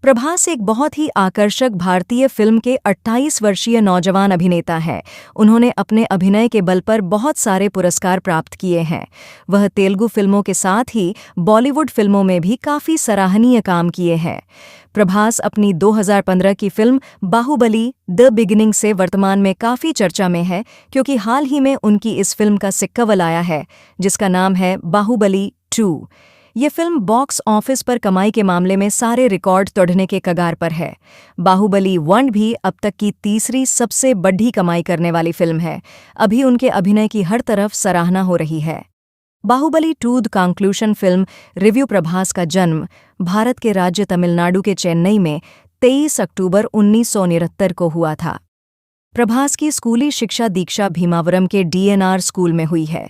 प्रभास एक बहुत ही आकर्षक भारतीय फिल्म के 28 वर्षीय नौजवान अभिनेता हैं। उन्होंने अपने अभिनय के बल पर बहुत सारे पुरस्कार प्राप्त किए हैं। वह तेलुगु फिल्मों के साथ ही बॉलीवुड फिल्मों में भी काफ़ी सराहनीय काम किए हैं। प्रभास अपनी 2015 की फिल्म बाहुबली द बिगिनिंग से वर्तमान में काफ़ी चर्चा में है, क्योंकि हाल ही में उनकी इस फिल्म का सिक्वल आया है, जिसका नाम है बाहुबली 2। ये फिल्म बॉक्स ऑफिस पर कमाई के मामले में सारे रिकॉर्ड तोड़ने के कगार पर है। बाहुबली 1 भी अब तक की तीसरी सबसे बड़ी कमाई करने वाली फिल्म है। अभी उनके अभिनय की हर तरफ सराहना हो रही है। Baahubali 2 the conclusion film review. Prabhas का जन्म भारत के राज्य तमिलनाडु के चेन्नई में 23 अक्टूबर 1969 को हुआ था। प्रभास की स्कूली शिक्षा दीक्षा भीमावरम के डीएनआर स्कूल में हुई है।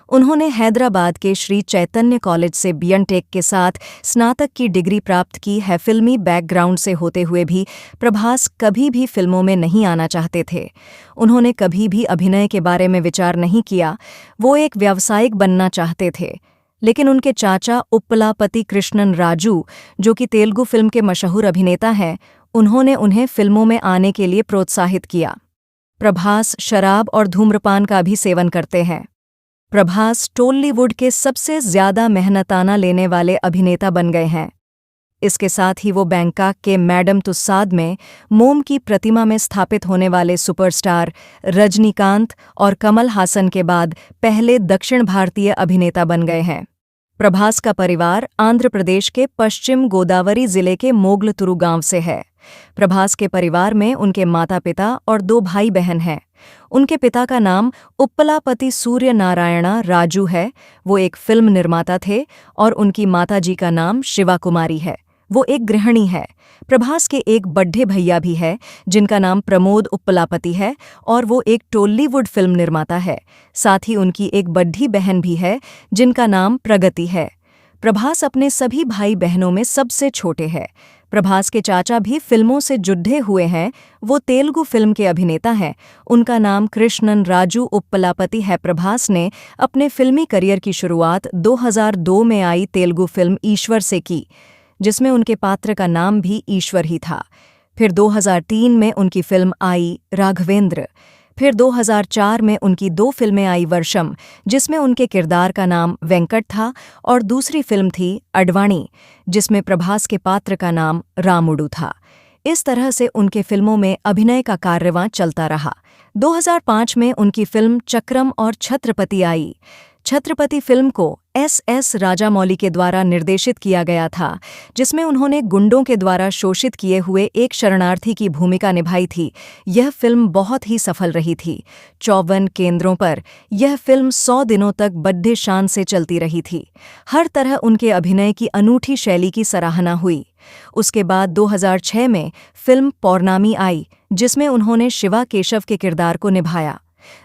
उन्होंने हैदराबाद के श्री चैतन्य कॉलेज से बीएनटेक के साथ स्नातक की डिग्री प्राप्त की है। फिल्मी बैकग्राउंड से होते हुए भी प्रभास कभी भी फिल्मों में नहीं आना चाहते थे। उन्होंने कभी भी अभिनय के बारे में विचार नहीं किया। वो एक व्यावसायिक बनना चाहते थे, लेकिन उनके चाचा उप्पलापति कृष्णन राजू, जो कि तेलुगु फिल्म के मशहूर अभिनेता हैं, उन्होंने उन्हें फिल्मों में आने के लिए प्रोत्साहित किया। प्रभास शराब और धूम्रपान का भी सेवन करते हैं। प्रभास टॉलीवुड के सबसे ज्यादा मेहनताना लेने वाले अभिनेता बन गए हैं। इसके साथ ही वो बैंकॉक के मैडम तुस्साद में मोम की प्रतिमा में स्थापित होने वाले सुपरस्टार रजनीकांत और कमल हासन के बाद पहले दक्षिण भारतीय अभिनेता बन गए हैं। प्रभास का परिवार आंध्र प्रदेश के पश्चिम गोदावरी जिले के मोगलतुरु गांव से है। प्रभास के परिवार में उनके माता पिता और 2 भाई बहन हैं। उनके पिता का नाम उप्पलापति सूर्य नारायणा राजू है। वो एक फिल्म निर्माता थे। और उनकी माताजी का नाम शिवा कुमारी है। वो एक गृहिणी है। प्रभास के एक बड्ढे भैया भी है, जिनका नाम प्रमोद उप्पलापति है, और वो एक टॉलीवुड फिल्म निर्माता है। साथ ही उनकी एक बड्ढी बहन भी है, जिनका नाम प्रगति है। प्रभास अपने सभी भाई बहनों में सबसे छोटे हैं। प्रभास के चाचा भी फिल्मों से जुड़े हुए हैं। वो तेलुगु फिल्म के अभिनेता हैं। उनका नाम कृष्णन राजू उप्पलापति है। प्रभास ने अपने फिल्मी करियर की शुरुआत 2002 में आई तेलुगु फिल्म ईश्वर से की, जिसमें उनके पात्र का नाम भी ईश्वर ही था। फिर 2003 में उनकी फिल्म आई राघवेंद्र। फिर 2004 में उनकी 2 फिल्में आई वर्षम, जिसमें उनके किरदार का नाम वेंकट था, और दूसरी फिल्म थी अडवाणी, जिसमें प्रभास के पात्र का नाम रामुडू था। इस तरह से उनके फिल्मों में अभिनय का कार्यवां चलता रहा। 2005 में उनकी फिल्म चक्रम और छत्रपति आई। छत्रपति फिल्म को एस राजामौली के द्वारा निर्देशित किया गया था, जिसमें उन्होंने गुंडों के द्वारा शोषित किए हुए एक शरणार्थी की भूमिका निभाई थी। यह फिल्म बहुत ही सफल रही थी। 54 केंद्रों पर यह फिल्म 100 दिनों तक बड़े शान से चलती रही थी। हर तरह उनके अभिनय की अनूठी शैली की सराहना हुई। उसके बाद 2006 में फिल्म पौर्णामी आई, जिसमें उन्होंने शिवा केशव के किरदार को निभाया।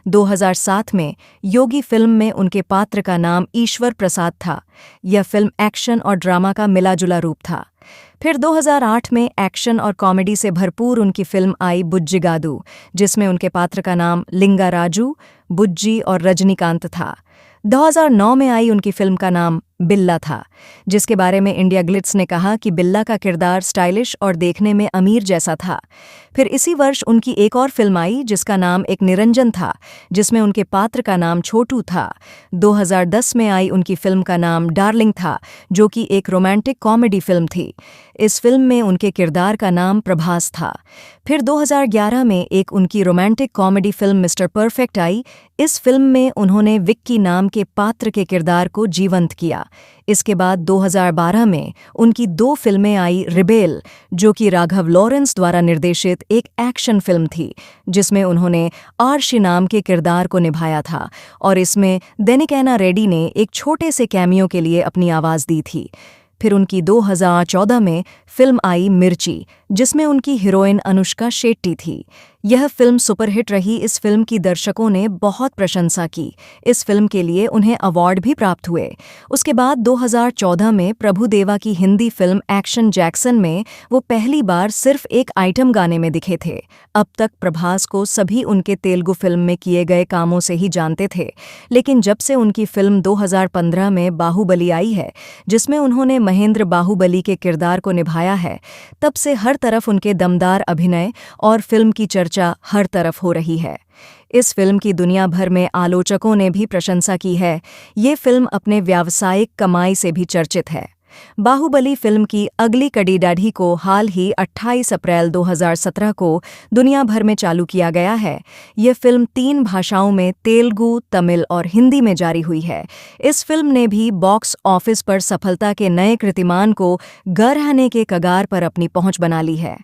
2007 में योगी फिल्म में उनके पात्र का नाम ईश्वर प्रसाद था। यह फिल्म एक्शन और ड्रामा का मिलाजुला रूप था। फिर 2008 में एक्शन और कॉमेडी से भरपूर उनकी फिल्म आई बुज्जिगादु, जिसमें उनके पात्र का नाम लिंगा राजू, बुज्जी और रजनीकांत था। 2009 में आई उनकी फिल्म का नाम बिल्ला था, जिसके बारे में इंडिया ग्लिट्स ने कहा कि बिल्ला का किरदार स्टाइलिश और देखने में अमीर जैसा था। फिर इसी वर्ष उनकी एक और फिल्म आई, जिसका नाम एक निरंजन था, जिसमें उनके पात्र का नाम छोटू था। 2010 में आई उनकी फिल्म का नाम डार्लिंग था, जो कि एक रोमांटिक कॉमेडी फिल्म थी। इस फिल्म में उनके किरदार का नाम प्रभास था। फिर 2011 में एक उनकी romantic comedy film mister perfect I. इस फिल्म में उन्होंने विक्की नाम के पात्र के किरदार को जीवंत किया। इसके बाद 2012 में उनकी 2 फिल्में आई रिबेल, जो कि राघव लॉरेंस द्वारा निर्देशित एक एक्शन फिल्म थी, जिसमें उन्होंने आर्शी नाम के किरदार को निभाया था, और इसमें देनिकैना रेड्डी ने एक छोटे से कैमियो के लिए अपनी आवाज़ दी थी। फिर उनकी 2014 में फिल्म आई मिर्ची, जिसमें उनकी हीरोइन अनुष्का शेट्टी थी। यह फिल्म सुपरहिट रही। इस फिल्म की दर्शकों ने बहुत प्रशंसा की। इस फिल्म के लिए उन्हें अवार्ड भी प्राप्त हुए। उसके बाद 2014 में प्रभुदेवा की हिंदी फिल्म एक्शन जैक्सन में वो पहली बार सिर्फ एक आइटम गाने में दिखे थे। अब तक प्रभास को सभी उनके तेलुगु फिल्म में किए गए कामों से ही जानते थे, लेकिन जब से उनकी फिल्म 2015 में बाहुबली आई है, जिसमें उन्होंने महेंद्र बाहुबली के किरदार को निभाया है, तब से हर तरफ उनके दमदार अभिनय और फिल्म की चर्चा हर तरफ हो रही है। इस फिल्म की दुनिया भर में आलोचकों ने भी प्रशंसा की है। ये फिल्म अपने व्यावसायिक कमाई से भी चर्चित है। बाहुबली फिल्म की अगली कड़ी दाढ़ी को हाल ही 28 अप्रैल 2017 को दुनिया भर में चालू किया गया है। ये फिल्म 3 भाषाओं में तेलुगु, तमिल और हिंदी में जारी हुई है। इस फिल्म ने भी बॉक्स ऑफिस पर सफलता के नए कीर्तिमान को गराहने के कगार पर अपनी पहुंच बना ली है।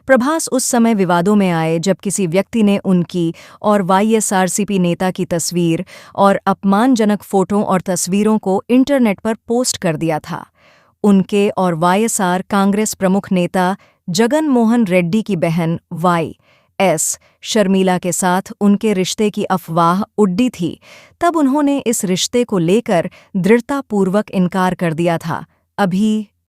प्रभास उस समय विवादों में आए जब किसी व्यक्ति ने उनकी और वाईएसआरसीपी नेता की तस्वीर और अपमानजनक फोटो और तस्वीरों को इंटरनेट पर पोस्ट कर दिया था। उनके और वाईएसआर कांग्रेस प्रमुख नेता जगन मोहन रेड्डी की बहन वाई.एस. शर्मिला के साथ उनके रिश्ते की अफवाह उड्डी थी। तब उन्होंने इस रिश्ते को लेकर दृढ़तापूर्वक इनकार कर दिया था। अभी